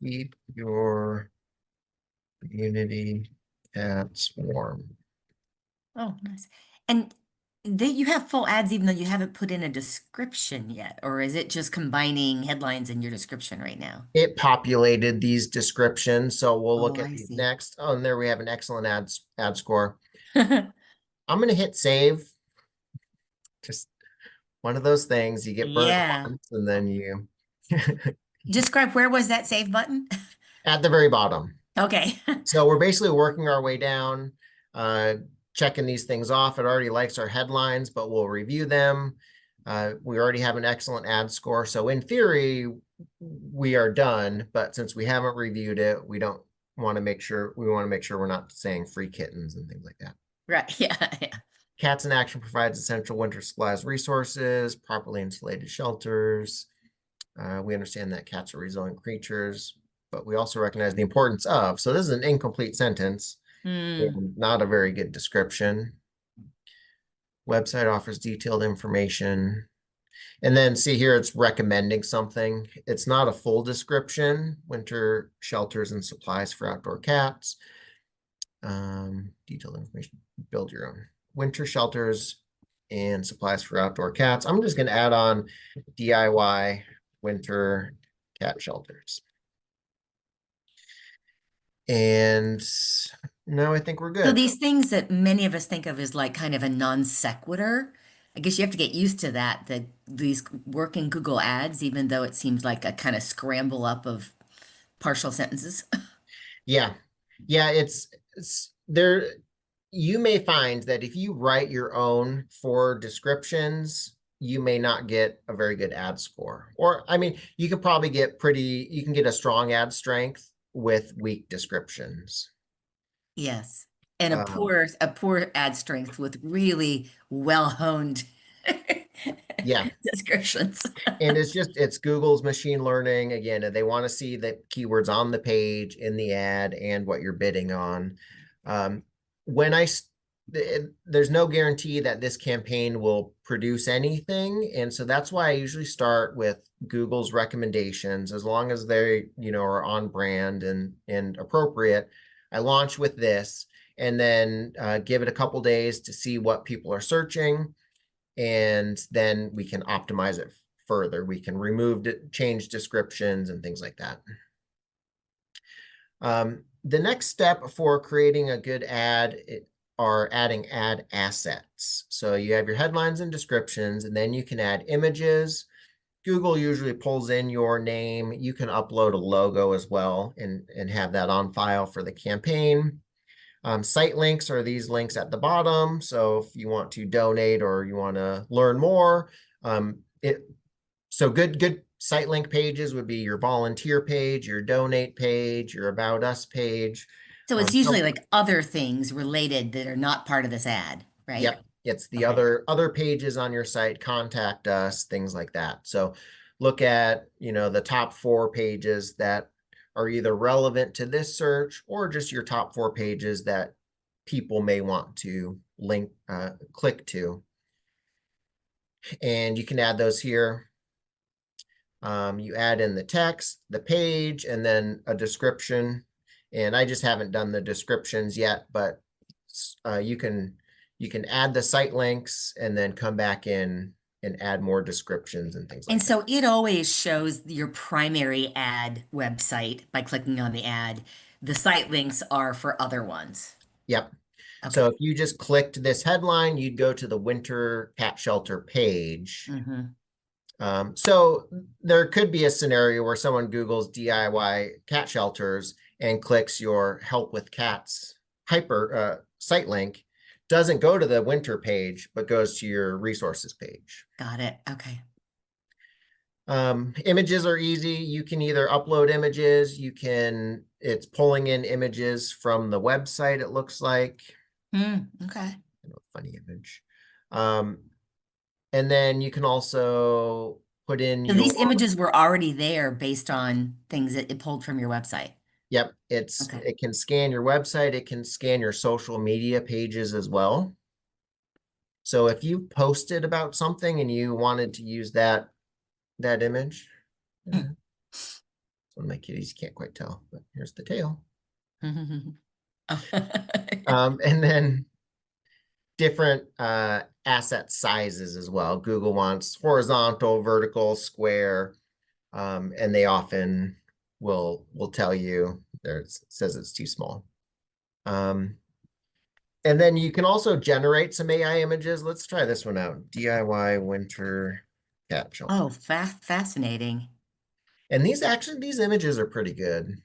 Keep your community cats warm. oh, nice. And you have full ads even though you haven't put in a description yet, or is it just combining headlines in your description right now? It populated these descriptions, so we'll look Oh, at I these see. next. Oh, and there we have an excellent ad score. I'm going to hit save. Just one of those things you get burnt Yeah. once and then you Describe where was that save button? at the very bottom. Okay. So we're basically working our way down, uh, checking these things off. It already likes our headlines, but we'll review them. We already have an excellent ad score. So in theory, we are done. But since we haven't reviewed it, we don't want to make sure we're not saying free kittens and things like that. Right. Yeah. Yeah. Cats in Action provides essential winter supplies, resources, properly insulated shelters. We understand that cats are resilient creatures, but we also recognize the importance of. So this is an incomplete sentence Hmm. and not a very good description. Website offers detailed information. And then see here, it's recommending something. It's not a full description. Winter shelters and supplies for outdoor cats. Detailed information, build your own. Winter shelters and supplies for outdoor cats. I'm just going to add on DIY winter cat shelters. And now I think we're So good. these things that many of us think of as like kind of a non sequitur, I guess you have to get used to that these work in Google Ads, even though it seems like a kind of scramble up of partial sentences. Yeah. Yeah, it's there. You may find that if you write your own for descriptions, you may not get a very good ad score. Or, I mean, you can probably get you can get a strong ad strength with weak descriptions. Yes. And Um, a poor ad strength with really well-honed yeah. descriptions. And it's Google's machine learning again, and they want to see the keywords on the page, in the ad, and what you're bidding on. Um, when there's no guarantee that this campaign will produce anything, and so that's why I usually start with Google's recommendations, as long as they, are on brand and appropriate. I launch with this, and then give it a couple days to see what people are searching, and then we can optimize it further. We can change descriptions and things like that. The next step for creating a good ad are adding ad assets. So you have your headlines and descriptions, and then you can add images. Google usually pulls in your name. You can upload a logo as well and have that on file for the campaign. Site links are these links at the bottom. So if you want to donate or you want to learn more, so good site link pages would be your volunteer page, your donate page, your about us page. So it's usually like other things related that are not part of this ad, right? Yep, it's the Okay. other pages on your site, contact us, things like that. So look at, the top 4 pages that are either relevant to this search or just your top 4 pages that people may want to click to. And you can add those here. You add in the text, the page, and then a description. And I just haven't done the descriptions yet, but you can add the site links and then come back in and add more descriptions and things And like that. so it always shows your primary ad website by clicking on the ad. The site links are for other ones. Yep. So Okay. if you just clicked this headline, you'd go to the winter cat shelter page. Hmm. So there could be a scenario where someone Googles DIY cat shelters and clicks your help with cats hyper site link, doesn't go to the winter page, but goes to your resources page. Got it. Okay. Images are easy. You can either upload images, it's pulling in images from the website, it looks like. Okay. Funny image. Um, and then you can also put in So your these images were already there based on things that it pulled from your website. Yep, Okay. it can scan your website, it can scan your social media pages as well. So if you posted about something and you wanted to use that image, Hmm. one of my kitties can't quite tell, but here's the tail. Oh. And then different asset sizes as well. Google wants horizontal, vertical, square, and they often will tell you it says it's too small. And then you can also generate some AI images. Let's try this one out. DIY winter cat shelter. Oh, fascinating. And these images are pretty good.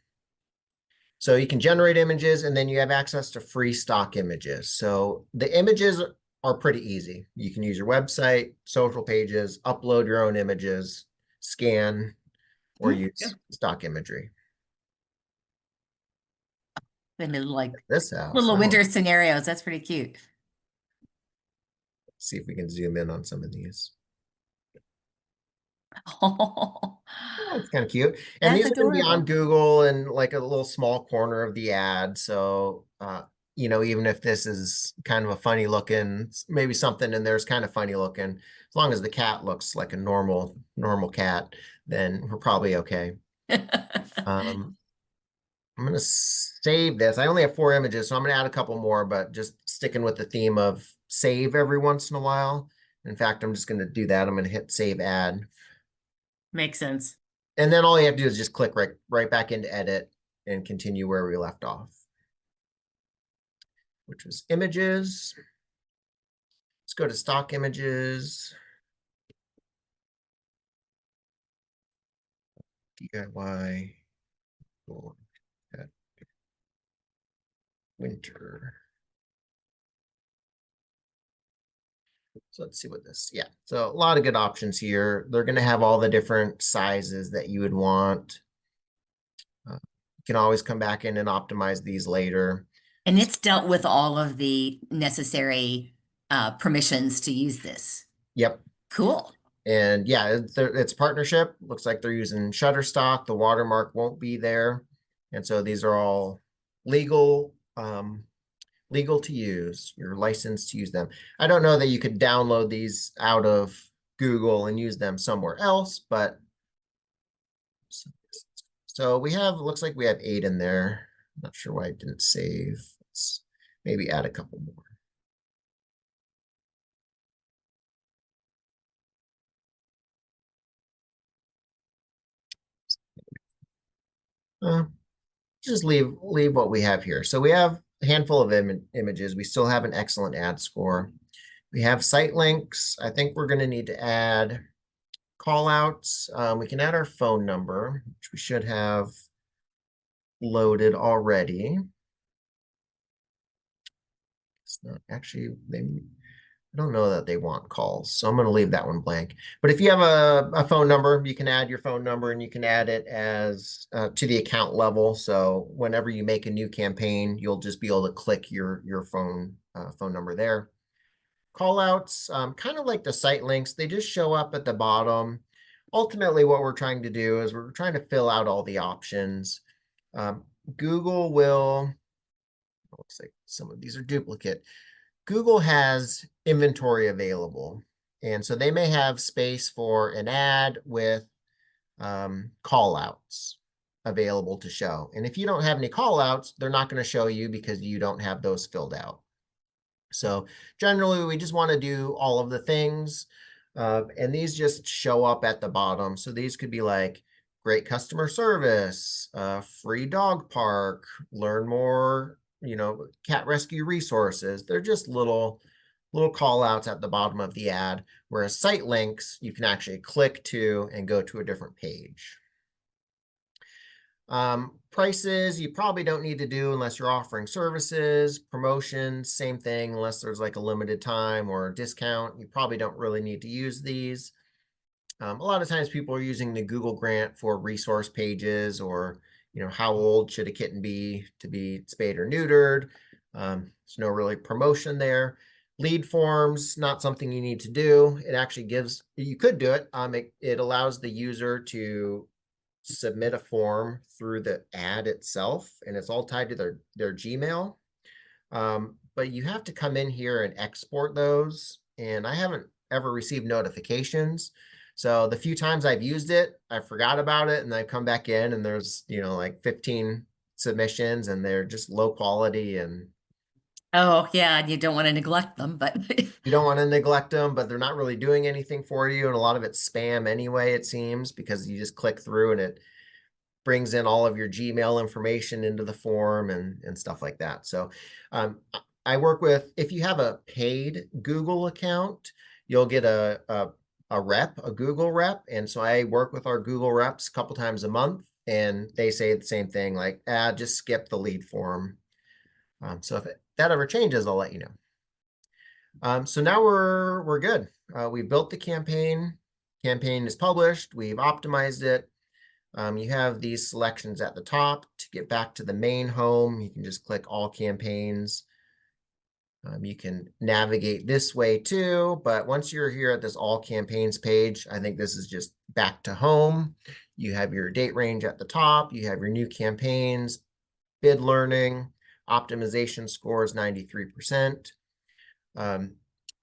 So you can generate images and then you have access to free stock images. So the images are pretty easy. You can use your website, social pages, upload your own images, scan, or use Good. stock imagery. And like This house, little oh, winter scenarios. That's pretty cute. see if we can zoom in on some of these. Oh, Oh, it's kind of cute. And that's these are going to be on adorable. Google and like a little small corner of the ad. So, even if this is kind of a funny looking, maybe something in there is kind of funny looking, as long as the cat looks like a normal cat, then we're probably okay. Um, I'm going to save this. I only have 4 images, so I'm going to add a couple more, but just sticking with the theme of save every once in a while. In fact, I'm just going to do that. I'm going to hit save ad. Makes sense. And then all you have to do is just click right back into edit and continue where we left off, which was images. Let's go to stock images. DIY for winter. So let's see what this, yeah. So a lot of good options here. They're going to have all the different sizes that you would want. You can always come back in and optimize these later. And it's dealt with all of the necessary permissions to use this. Yep. Cool. And yeah, it's partnership. Looks like they're using Shutterstock. The watermark won't be there. And so these are all legal, legal to use. You're licensed to use them. I don't know that you could download these out of Google and use them somewhere else, but so we have, looks like we have 8 in there. Not sure why I didn't save. Let's maybe add a couple more. Just leave what we have here. So we have a handful of images. We still have an excellent ad score. We have site links. I think we're going to need to add call outs. We can add our phone number, which we should have loaded already. It's not actually, I don't know that they want calls, so I'm going to leave that one blank. But if you have a phone number, you can add your phone number and you can add it as to the account level. So whenever you make a new campaign, you'll just be able to click your phone number there. Call outs, kind of like the site links, they just show up at the bottom. Ultimately, what we're trying to do is we're trying to fill out all the options. Google will, looks like some of these are duplicate. Google has inventory available. And so they may have space for an ad with call outs available to show. And if you don't have any call outs, they're not going to show you because you don't have those filled out. So generally, we just want to do all of the things. And these just show up at the bottom. So these could be like great customer service, free dog park, learn more, cat rescue resources. They're just little call outs at the bottom of the ad, whereas site links, you can actually click to and go to a different page. Prices, you probably don't need to do unless you're offering services. Promotions, same thing, unless there's like a limited time or a discount. You probably don't really need to use these. A lot of times people are using the Google Grant for resource pages or, how old should a kitten be to be spayed or neutered. There's no really promotion there. Lead forms, not something you need to do. It actually gives, you could do it. It allows the user to submit a form through the ad itself, and it's all tied to their Gmail. But you have to come in here and export those, and I haven't ever received notifications. So the few times I've used it, I forgot about it, and I come back in and there's, like 15 submissions and they're just low quality, and Oh, yeah, you don't want to neglect them, but you don't want to neglect them, but they're not really doing anything for you. And a lot of it's spam anyway, it seems, because you just click through and it brings in all of your Gmail information into the form and stuff like that. So I work with, if you have a paid Google account, you'll get a rep, a Google rep. And so I work with our Google reps a couple times a month, and they say the same thing, like, just skip the lead form. So if that ever changes, I'll let you know. So now we're good. We built the campaign. Campaign is published. We've optimized it. You have these selections at the top. To get back to the main home, you can just click all campaigns. You can navigate this way too, but once you're here at this all campaigns page, I think this is just back to home. You have your date range at the top. You have your new campaigns, bid learning, optimization score is 93%.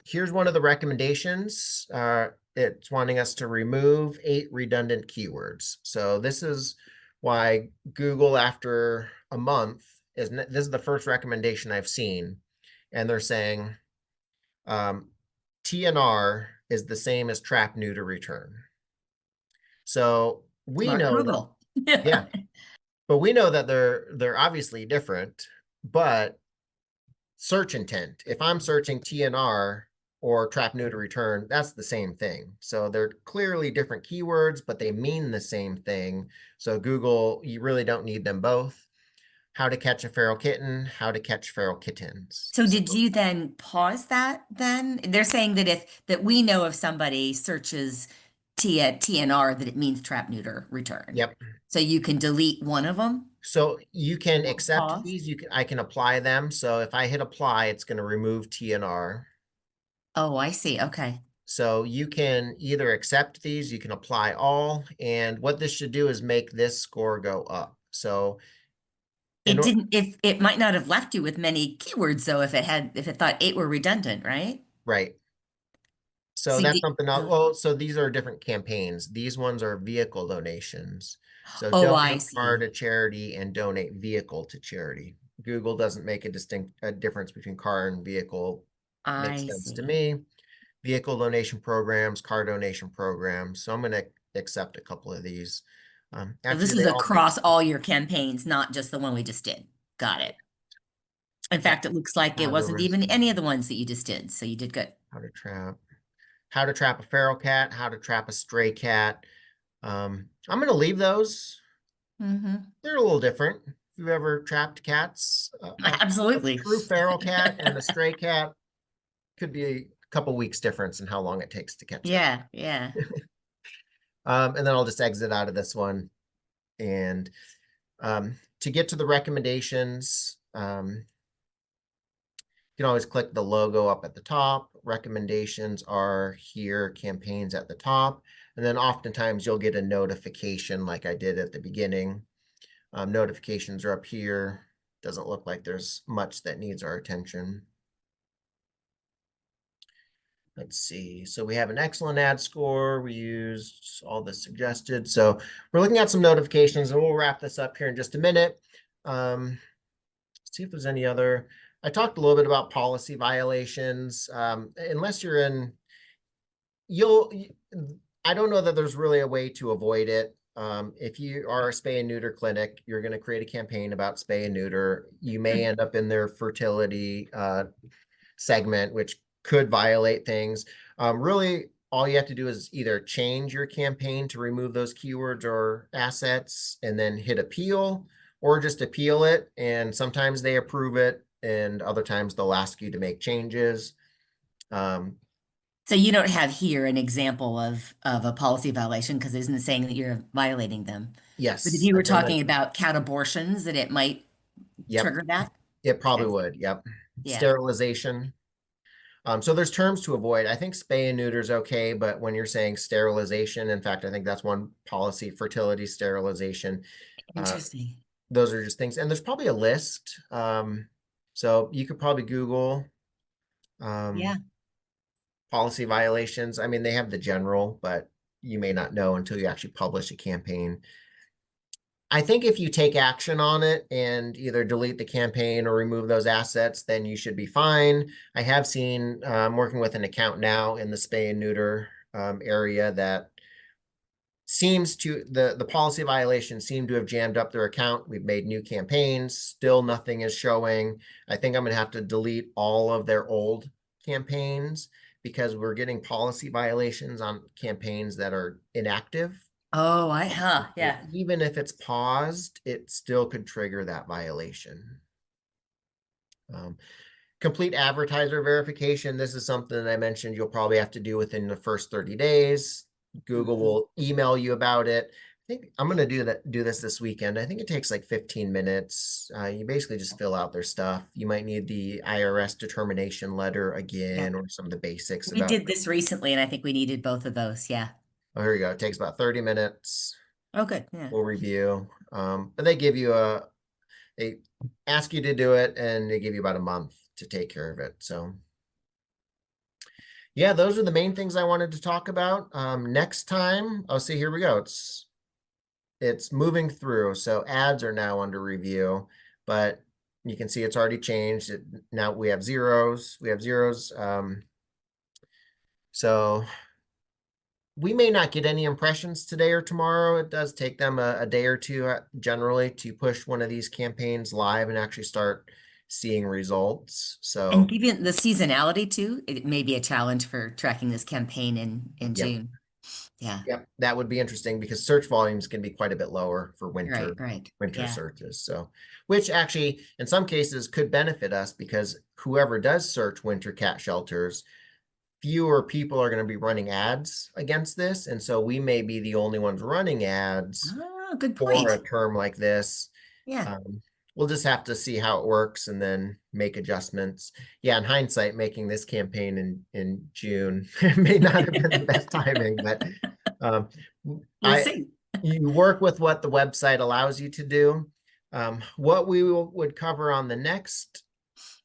Here's one of the recommendations. It's wanting us to remove 8 redundant keywords. So this is why Google, after a month, this is the first recommendation I've seen. And they're saying TNR is the same as trap, neuter, return. So we Smart know that, Google. yeah, but we know that they're obviously different, but search intent, if I'm searching TNR or trap neuter return, that's the same thing. So they're clearly different keywords, but they mean the same thing. So Google, you really don't need them both. How to catch a feral kitten, how to catch feral kittens. So So did you then pause that then? They're saying that if that we know if somebody searches TNR that it means trap neuter return. yep. So you can delete one of them So you can or accept pause. these. I can apply them. So if I hit apply, it's going to remove TNR. Oh, I see. Okay. So you can either accept these, you can apply all, and what this should do is make this score go up. So in It order, didn't if it might not have left you with many keywords though if it thought eight were redundant, right? right. So So you that's did, something else. so, Well, so these are different campaigns. These ones are vehicle donations. So oh, donate I car see. to charity and donate vehicle to charity. Google doesn't make a difference between car and vehicle. Makes I sense to see. me. Vehicle donation programs, car donation programs. So I'm going to accept a couple of these. So this Actually, is they all make across all your campaigns, not just the one we just did. Got it. In yeah, fact, it looks like it how to wasn't even rescue, any of the ones that you just did. So you did good. how to trap a feral cat, how to trap a stray cat. I'm going to leave those. Hmm. They're a little different. If you've ever trapped cats, a Absolutely. true feral cat and a stray cat could be a couple weeks difference in how long it takes to catch them. Yeah, yeah. And then I'll just exit out of this one. And to get to the recommendations, you can always click the logo up at the top. Recommendations are here, campaigns at the top. And then oftentimes you'll get a notification like I did at the beginning. Notifications are up here. Doesn't look like there's much that needs our attention. Let's see. So we have an excellent ad score. We used all the suggested. So we're looking at some notifications and we'll wrap this up here in just a minute. See if there's any other. I talked a little bit about policy violations. Unless you're in, you'll, I don't know that there's really a way to avoid it. If you are a spay and neuter clinic, you're going to create a campaign about spay and neuter. You may end up in their fertility segment, which could violate things. Really, all you have to do is either change your campaign to remove those keywords or assets and then hit appeal, or just appeal it. And sometimes they approve it, and other times they'll ask you to make changes. Um, So you don't have here an example of a policy violation because it isn't saying that you're violating them. But if yes, you were again, talking about cat abortions, that it might yep, trigger that. it probably Okay. would. Yep. Yeah. Sterilization. So there's terms to avoid. I think spay and neuter is okay, but when you're saying sterilization, in fact, I think that's one policy, fertility sterilization. Uh, Interesting. those are just things, and there's probably a list. So you could probably Google Yeah. policy violations. I mean, they have the general, but you may not know until you actually publish a campaign. I think if you take action on it and either delete the campaign or remove those assets, then you should be fine. I have seen, working with an account now in the spay and neuter area, that seems to, the policy violations seem to have jammed up their account. We've made new campaigns, still nothing is showing. I think I'm going to have to delete all of their old campaigns because we're getting policy violations on campaigns that are inactive. Oh, So yeah. even if it's paused, it still could trigger that violation. Um, Complete advertiser verification. This is something that I mentioned you'll probably have to do within the first 30 days. Google Mhm. will email you about it. I think I'm going to do this weekend. I think it takes like 15 minutes. You basically just fill out their stuff. You might need the IRS determination letter Yeah. again, or some of the basics We about, did this recently, and I think we needed both of those. Yeah. oh, here you go. It takes about 30 minutes. Oh, good. Yeah. We'll review. But they give you they ask you to do it and they give you about a month to take care of it. So yeah, those are the main things I wanted to talk about. Next time, oh, see, here we go. It's moving through. So ads are now under review, but you can see it's already changed. Now we have zeros. We have zeros. So we may not get any impressions today or tomorrow. It does take them a day or two generally to push one of these campaigns live and actually start seeing results. And So, given the seasonality too, it may be a challenge for tracking this campaign in yep. June. Yeah, Yep, that would be interesting because search volumes can be quite a bit lower for right, winter right. winter Yeah. searches. So, which actually in some cases could benefit us because whoever does search winter cat shelters, fewer people are going to be running ads against this, and so we may be the only ones running ads Oh, good for point. a term like this. Yeah. Um, we'll just have to see how it works and then make adjustments. Yeah, in hindsight, making this campaign in June may not have been the best timing, but um, We'll I see. you work with what the website allows you to do. What would cover on the next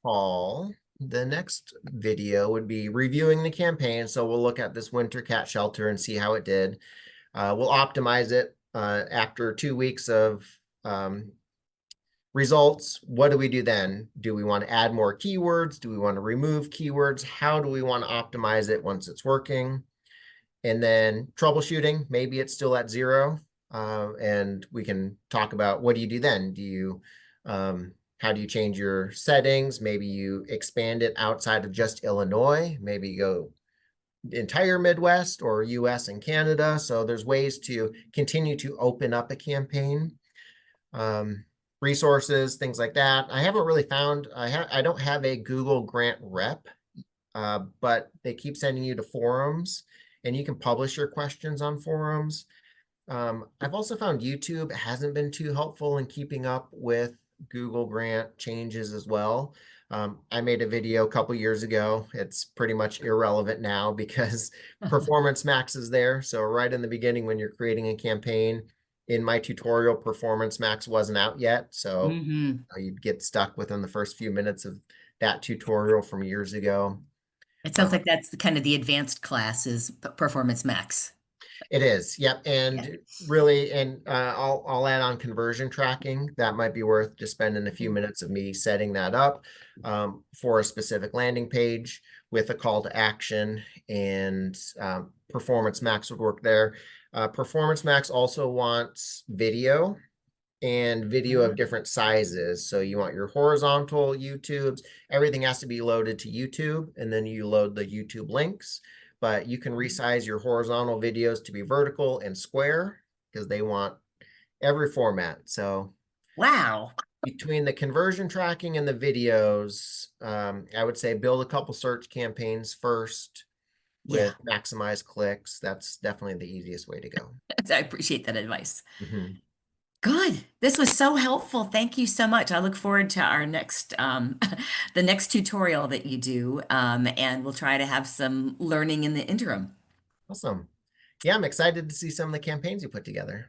call, the next video would be reviewing the campaign. So we'll look at this winter cat shelter and see how it did. We'll optimize it after 2 weeks of results. What do we do then? Do we want to add more keywords? Do we want to remove keywords? How do we want to optimize it once it's working? And then troubleshooting, maybe it's still at zero. And we can talk about what do you do then? How do you change your settings? Maybe you expand it outside of just Illinois. Maybe you go entire Midwest or US and Canada. So there's ways to continue to open up a campaign. Um, Resources, things like that. I haven't really found, I don't have a Google Grant rep, but they keep sending you to forums and you can publish your questions on forums. I've also found YouTube hasn't been too helpful in keeping up with Google Grant changes as well. I made a video a couple years ago. It's pretty much irrelevant now because Performance Max is there. So right in the beginning, when you're creating a campaign, in my tutorial, Performance Max wasn't out yet. So Hmm. you'd get stuck within the first few minutes of that tutorial from years ago. It sounds Uh, like that's the kind of the advanced class is Performance Max. It is, yep. Yeah. And really, and I'll add on conversion tracking. That might be worth just spending a few minutes of me setting that up for a specific landing page with a call to action, and Performance Max would work there. Performance Max also wants video and video of different sizes. So you want your horizontal YouTubes, everything has to be loaded to YouTube, and then you load the YouTube links. But you can resize your horizontal videos to be vertical and square because they want every format. So Wow. between the conversion tracking and the videos, I would say build a couple search campaigns first Yeah. with maximize clicks. That's definitely the easiest way to go. I appreciate that advice. Mhm. Good. This was so helpful. Thank you so much. I look forward to our next the next tutorial that you do. And we'll try to have some learning in the interim. Awesome. Yeah, I'm excited to see some of the campaigns you put together.